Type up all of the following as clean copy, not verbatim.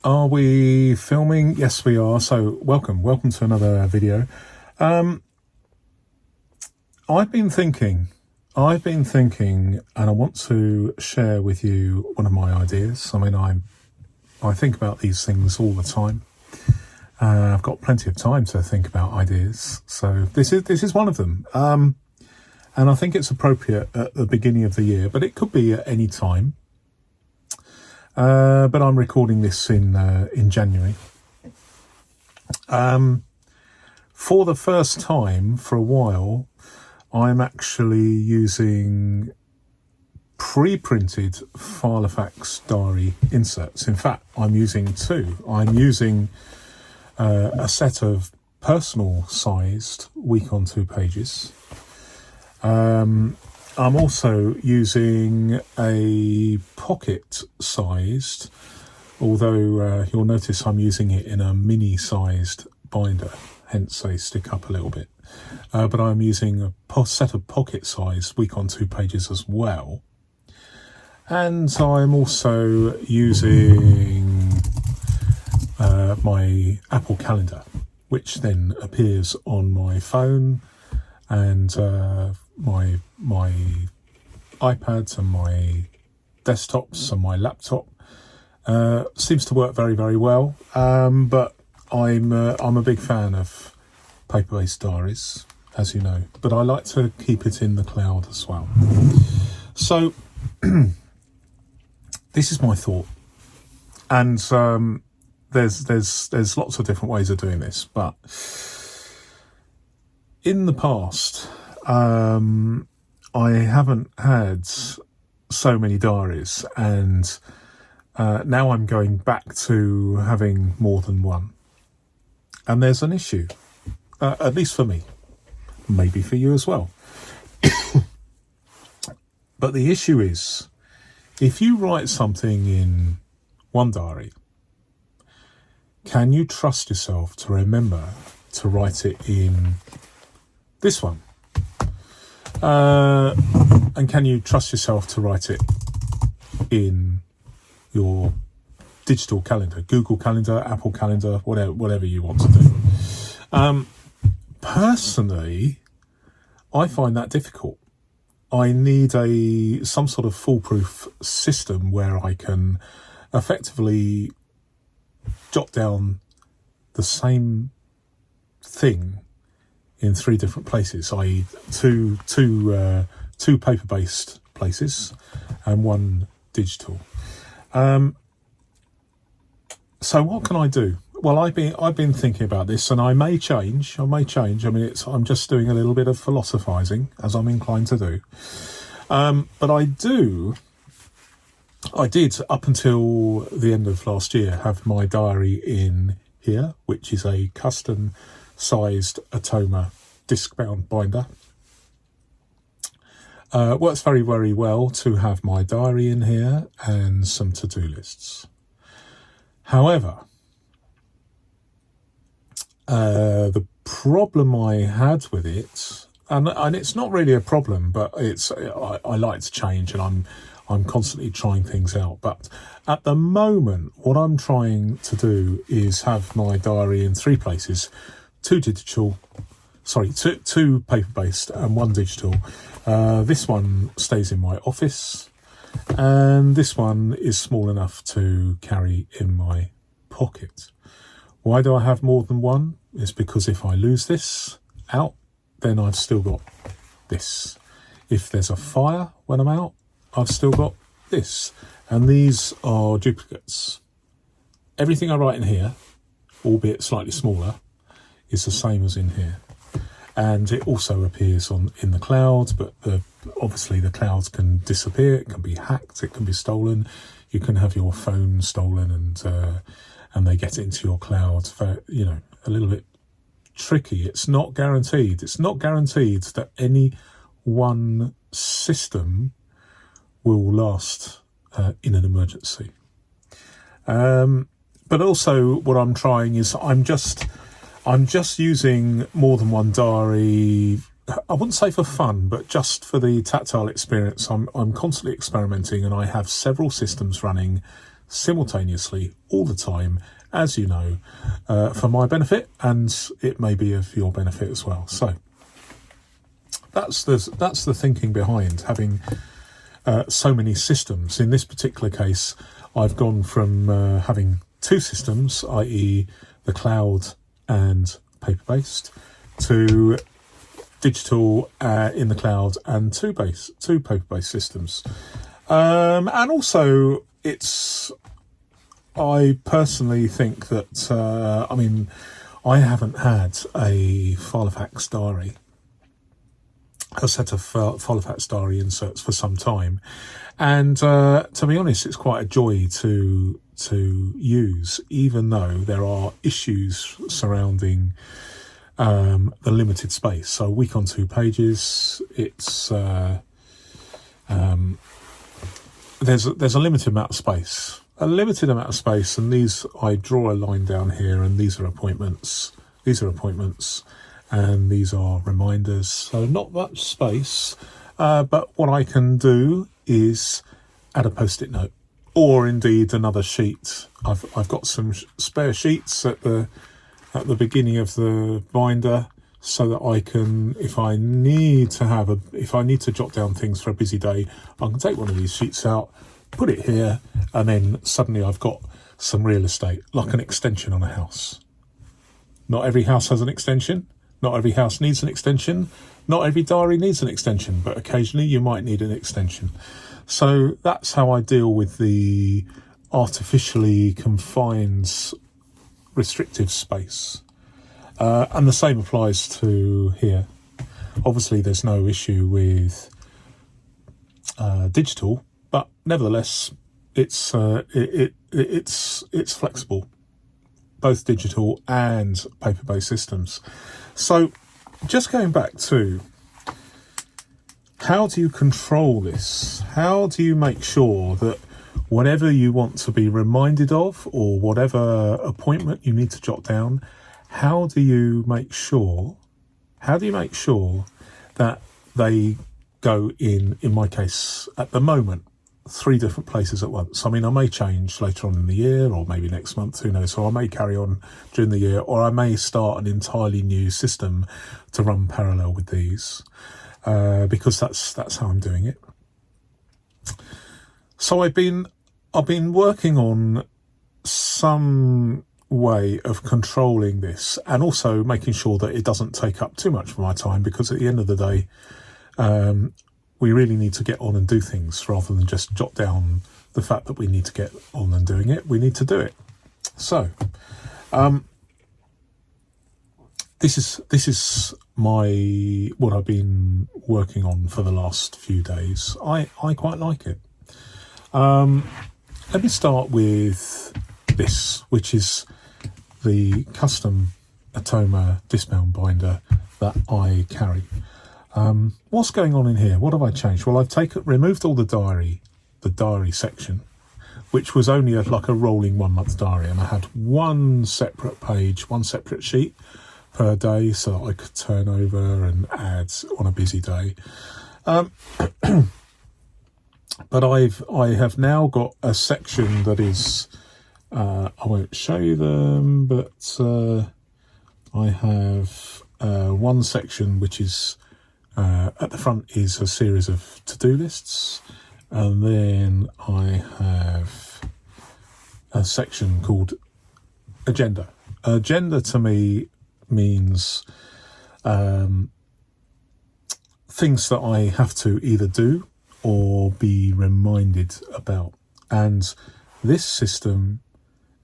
Are we filming? Yes, we are. So welcome to another video. I've been thinking, and I want to share with you one of my ideas. I mean, I think about these things all the time. I've got plenty of time to think about ideas, so this is one of them. And I think it's appropriate at the beginning of the year, but it could be at any time. But I'm recording this in January. For the first time for a while, I'm actually using pre-printed filofax diary inserts. In fact, I'm using two. I'm using a set of personal-sized week on 2 pages. I'm also using a pocket-sized, although you'll notice I'm using it in a mini-sized binder, hence they stick up a little bit. But I'm using a set of pocket-sized week on 2 pages as well. And I'm also using my Apple Calendar, which then appears on my phone and my iPads and my desktops and my laptop. Seems to work very, very well. But I'm a big fan of paper-based diaries, as you know. But I like to keep it in the cloud as well. So this is my thought, and there's lots of different ways of doing this. But in the past, I haven't had so many diaries, and now I'm going back to having more than one. And there's an issue, at least for me, maybe for you as well. But the issue is, if you write something in one diary, can you trust yourself to remember to write it in this one? And can you trust yourself to write it in your digital calendar, Google Calendar, Apple Calendar, whatever you want to do? Personally, I find that difficult. I need some sort of foolproof system where I can effectively jot down the same thing in 3 different places, i.e. two paper-based places and 1 digital. So what can I do? Well, I've been thinking about this, and I may change. I mean, I'm just doing a little bit of philosophizing, as I'm inclined to do. But I did, up until the end of last year, have my diary in here, which is a custom-sized Atoma disc-bound binder. Works very, very well to have my diary in here and some to-do lists. However, the problem I had with it, and it's not really a problem, but I like to change, and I'm constantly trying things out. But at the moment, what I'm trying to do is have my diary in 3 places: 2 paper-based and 1 digital. This one stays in my office, and this one is small enough to carry in my pocket. Why do I have more than one? It's because if I lose this out, then I've still got this. If there's a fire when I'm out, I've still got this. And these are duplicates. Everything I write in here, albeit slightly smaller, is the same as in here. And it also appears in the clouds, but obviously the clouds can disappear, it can be hacked, it can be stolen. You can have your phone stolen, and they get into your clouds. A little bit tricky. It's not guaranteed. It's not guaranteed that any one system will last in an emergency. But also, what I'm trying is I'm just using more than one diary. I wouldn't say for fun, but just for the tactile experience. I'm constantly experimenting, and I have several systems running simultaneously all the time, as you know, for my benefit, and it may be of your benefit as well. So that's the thinking behind having so many systems. In this particular case, I've gone from having two systems, i.e. the cloud and paper-based, to digital in the cloud and two paper-based systems. And also, I personally think that, I haven't had a filofax diary, a set of filofax diary inserts for some time. And to be honest, it's quite a joy to use, even though there are issues surrounding the limited space. So a week on 2 pages, it's there's a limited amount of space. And these, I draw a line down here, and these are appointments, and these are reminders. So not much space, but what I can do is add a post-it note, or indeed another sheet. I've got some spare sheets at the beginning of the binder, so that I can, if I need to jot down things for a busy day, I can take one of these sheets out, put it here, and then suddenly I've got some real estate, like an extension on a house. Not every house has an extension. Not every house needs an extension. Not every diary needs an extension, but occasionally you might need an extension. So that's how I deal with the artificially confined restrictive space. And the same applies to here. Obviously, there's no issue with digital, but nevertheless, it's flexible, both digital and paper-based systems. So, just going back to how do you control this? How do you make sure that whatever you want to be reminded of, or whatever appointment you need to jot down, how do you make sure that they go in my case, at the moment, 3 different places at once? I mean, I may change later on in the year, or maybe next month, who knows? So I may carry on during the year, or I may start an entirely new system to run parallel with these, because that's how I'm doing it. So I've been working on some way of controlling this, and also making sure that it doesn't take up too much of my time, because at the end of the day, we really need to get on and do things, rather than just jot down the fact that we need to get on and doing it. We need to do it. So this is what I've been working on for the last few days. I quite like it. Let me start with this, which is the custom Atoma discbound binder that I carry. What's going on in here? What have I changed? Well, I've removed all the diary section, which was only like a rolling 1 month diary, and I had one separate page, one separate sheet per day, so that I could turn over and add on a busy day. But I have now got a section that is, I won't show you them, but I have one section which is, at the front is a series of to-do lists, and then I have a section called agenda. Agenda to me means things that I have to either do or be reminded about, and this system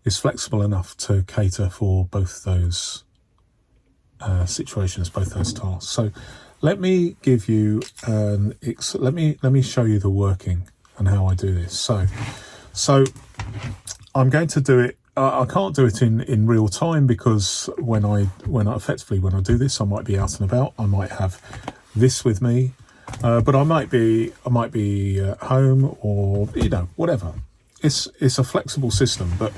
is flexible enough to cater for both those situations, both those tasks. So let me give you let me show you the working and how I do this. So I'm going to do it. I can't do it in real time, because when I do this, I might be out and about. I might have this with me, but I might be at home, or whatever. It's a flexible system. But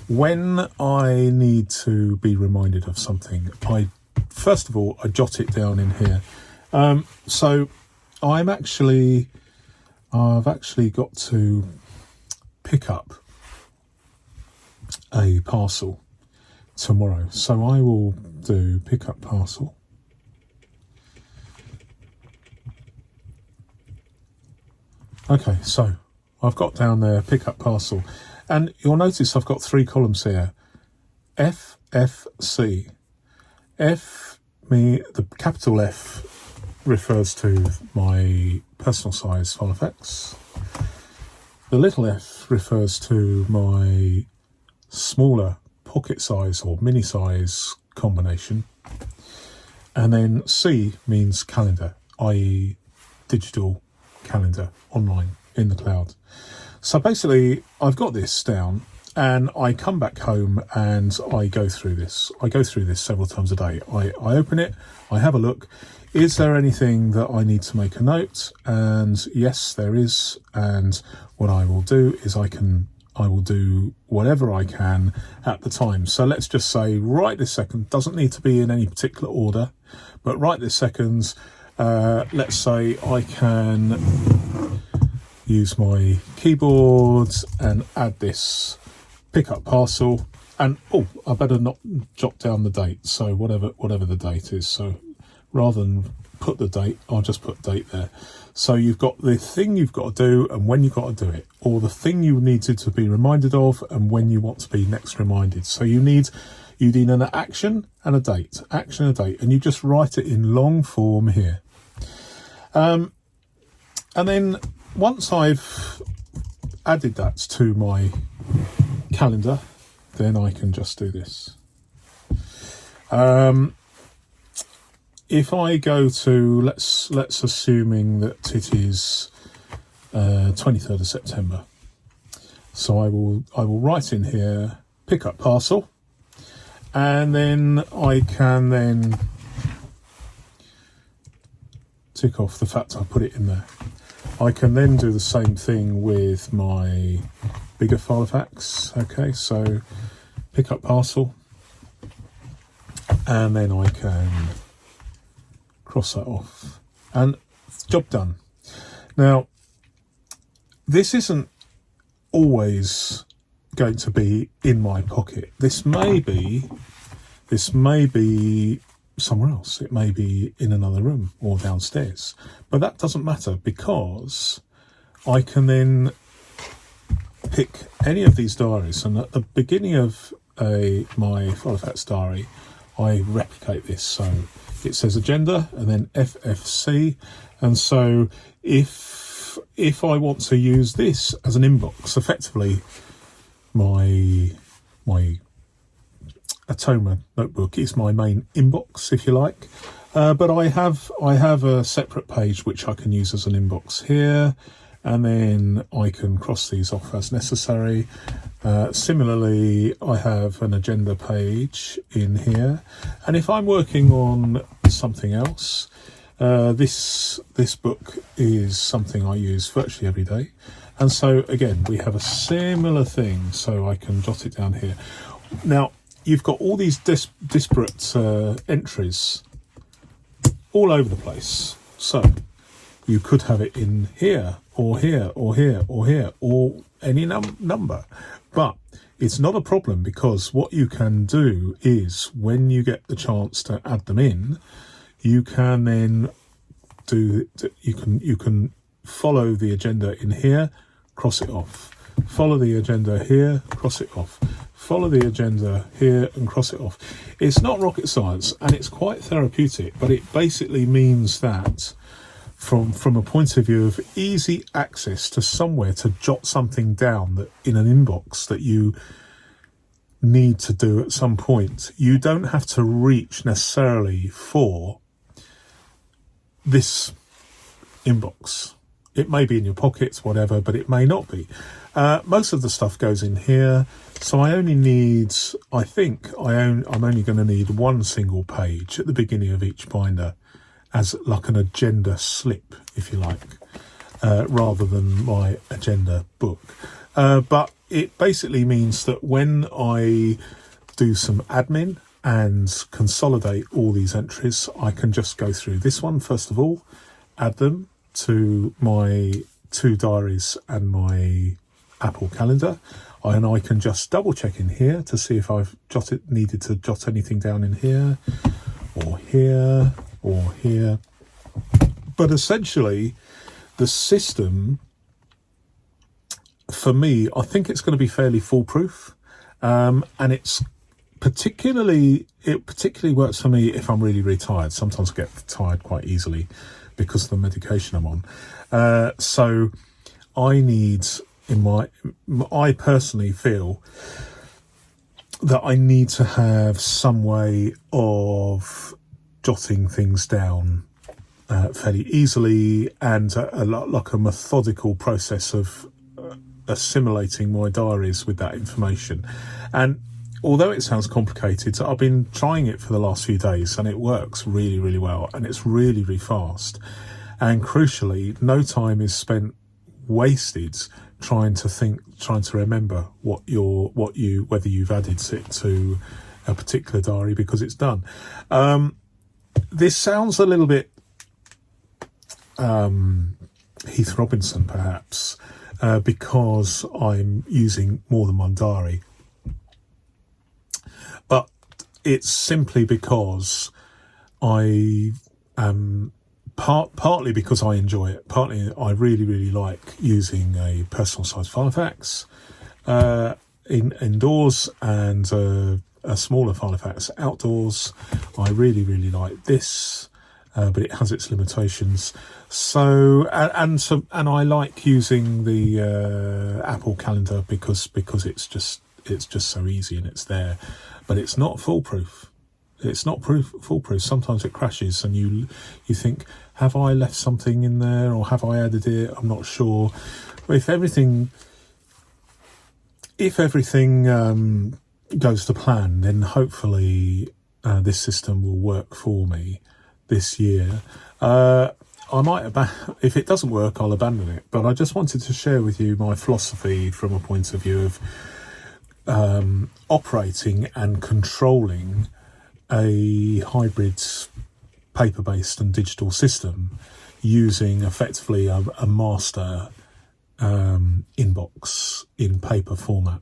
when I need to be reminded of something, first of all I jot it down in here. So I've actually got to pick up a parcel tomorrow. So I will do pick up parcel. Okay, so I've got down there pick up parcel, and you'll notice I've got 3 columns here. FFC. The capital F refers to my personal size filofax. The little f refers to my smaller pocket size or mini size combination. And then C means calendar, i.e. digital calendar, online, in the cloud. So basically, I've got this down, and I come back home and I go through this. I go through this several times a day. I open it, I have a look. Is there anything that I need to make a note? And yes, there is. And what I will do is I will do whatever I can at the time. So let's just say right this second, doesn't need to be in any particular order, but right this second, let's say I can use my keyboard and add this pick up parcel, and I better not jot down the date, so whatever the date is. So rather than put the date, I'll just put date there. So you've got the thing you've got to do and when you've got to do it, or the thing you needed to be reminded of and when you want to be next reminded. So you need an action and a date, and you just write it in long form here. And then once I've added that to my calendar, then I can just do this. If I go to, let's assuming that it is 23rd of September. So I will write in here pick up parcel, and then I can then tick off the fact I put it in there. I can then do the same thing with my bigger filofax. Okay, so pick up parcel, and then I can cross that off, and job done. Now, this isn't always going to be in my pocket. This may be somewhere else. It may be in another room or downstairs, but that doesn't matter, because I can then pick any of these diaries, and at the beginning of my filofax diary, I replicate this. So it says agenda and then FFC, and so if I want to use this as an inbox, effectively my Atoma notebook is my main inbox, if you like, but I have a separate page which I can use as an inbox here, and then I can cross these off as necessary. Similarly, I have an agenda page in here, and if I'm working on something else, this book is something I use virtually every day, and so again we have a similar thing, so I can jot it down here. Now you've got all these disparate entries all over the place, so you could have it in here or here or here or here or any number, but it's not a problem, because what you can do is when you get the chance to add them in, you can then you can follow the agenda in here, cross it off, follow the agenda here, cross it off, follow the agenda here and cross it off. It's not rocket science, and it's quite therapeutic, but it basically means that from a point of view of easy access to somewhere to jot something down that in an inbox that you need to do at some point, you don't have to reach necessarily for this inbox. It may be in your pockets, whatever, but it may not be. Most of the stuff goes in here, so I only need, I think I'm only going to need one single page at the beginning of each binder as like an agenda slip, if you like, rather than my agenda book. But it basically means that when I do some admin and consolidate all these entries, I can just go through this one first of all, add them to my 2 diaries and my Apple calendar. and I can just double check in here to see if I've needed to jot anything down in here or here or here. But essentially, the system, for me, I think it's going to be fairly foolproof, and it particularly works for me if I'm really, really tired. Sometimes I get tired quite easily because of the medication I'm on. So I need, I personally feel that I need to have some way of jotting things down fairly easily, and like a methodical process of assimilating my diaries with that information. And although it sounds complicated, I've been trying it for the last few days, and it works really, really well, and it's really, really fast. And crucially, no time is spent wasted trying to remember whether you've added it to a particular diary, because it's done. This sounds a little bit Heath Robinson, perhaps, because I'm using more than one diary. But it's simply because I partly because I enjoy it, partly I really, really like using a personal size filofax indoors, and a smaller filofax outdoors. I really, really like this, but it has its limitations. So and I like using the Apple Calendar because it's just so easy and it's there, but it's not foolproof. It's not foolproof. Sometimes it crashes, and you think, have I left something in there, or have I added it? I'm not sure. But if everything goes to plan, then hopefully this system will work for me this year. I might if it doesn't work, I'll abandon it. But I just wanted to share with you my philosophy from a point of view of operating and controlling a hybrid paper-based and digital system using effectively a master inbox in paper format.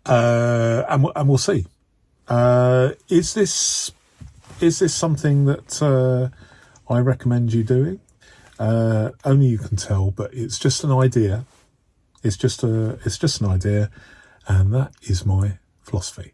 And we'll see. Is this something that I recommend you doing? Only you can tell, but it's just an idea. It's just an idea, and that is my philosophy.